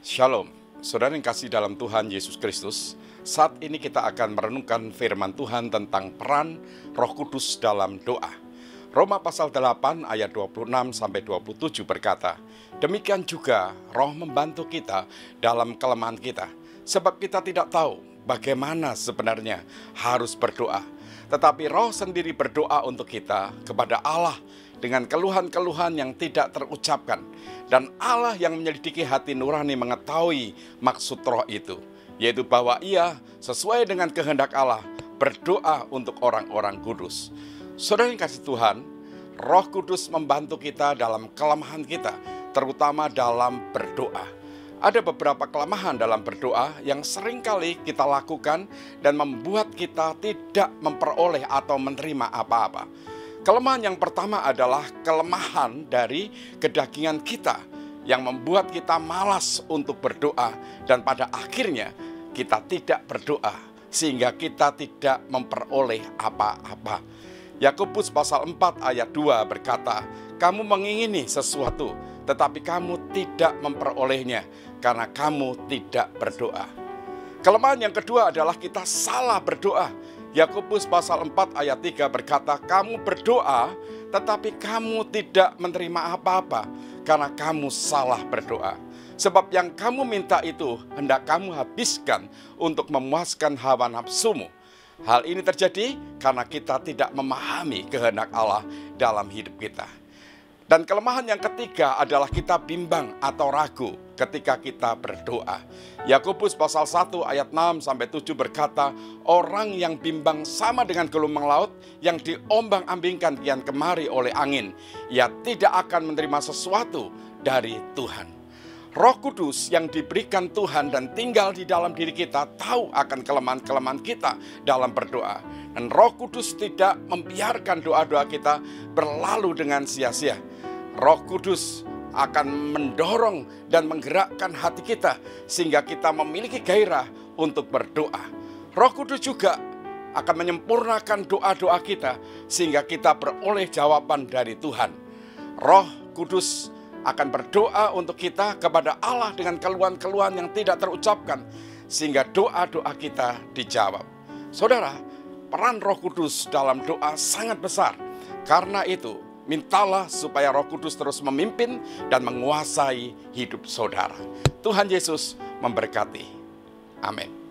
Shalom, saudara yang kasih dalam Tuhan Yesus Kristus. Saat ini kita akan merenungkan firman Tuhan tentang peran Roh Kudus dalam doa. Roma pasal 8 ayat 26-27 berkata, demikian juga Roh membantu kita dalam kelemahan kita, sebab kita tidak tahu bagaimana sebenarnya harus berdoa. Tetapi Roh sendiri berdoa untuk kita kepada Allah dengan keluhan-keluhan yang tidak terucapkan. Dan Allah yang menyelidiki hati nurani mengetahui maksud Roh itu, yaitu bahwa Ia sesuai dengan kehendak Allah berdoa untuk orang-orang kudus. Saudara yang kasih Tuhan, Roh Kudus membantu kita dalam kelemahan kita, terutama dalam berdoa. Ada beberapa kelemahan dalam berdoa yang seringkali kita lakukan dan membuat kita tidak memperoleh atau menerima apa-apa. Kelemahan yang pertama adalah kelemahan dari kedagingan kita yang membuat kita malas untuk berdoa dan pada akhirnya kita tidak berdoa sehingga kita tidak memperoleh apa-apa. Yakobus pasal 4 ayat 2 berkata, kamu mengingini sesuatu tetapi kamu tidak memperolehnya karena kamu tidak berdoa. Kelemahan yang kedua adalah kita salah berdoa. Yakobus pasal 4 ayat 3 berkata, kamu berdoa tetapi kamu tidak menerima apa-apa karena kamu salah berdoa. Sebab yang kamu minta itu hendak kamu habiskan untuk memuaskan hawa nafsumu. Hal ini terjadi karena kita tidak memahami kehendak Allah dalam hidup kita. Dan kelemahan yang ketiga adalah kita bimbang atau ragu ketika kita berdoa. Yakobus pasal 1 ayat 6-7 berkata, orang yang bimbang sama dengan gelombang laut yang diombang-ambingkan kian kemari oleh angin. Ia tidak akan menerima sesuatu dari Tuhan. Roh Kudus yang diberikan Tuhan dan tinggal di dalam diri kita tahu akan kelemahan-kelemahan kita dalam berdoa. Dan Roh Kudus tidak membiarkan doa-doa kita berlalu dengan sia-sia. Roh Kudus akan mendorong dan menggerakkan hati kita sehingga kita memiliki gairah untuk berdoa. Roh Kudus juga akan menyempurnakan doa-doa kita sehingga kita beroleh jawaban dari Tuhan. Roh Kudus akan berdoa untuk kita kepada Allah dengan keluhan-keluhan yang tidak terucapkan sehingga doa-doa kita dijawab. Saudara, peran Roh Kudus dalam doa sangat besar. Karena itu, mintalah supaya Roh Kudus terus memimpin dan menguasai hidup saudara. Tuhan Yesus memberkati. Amin.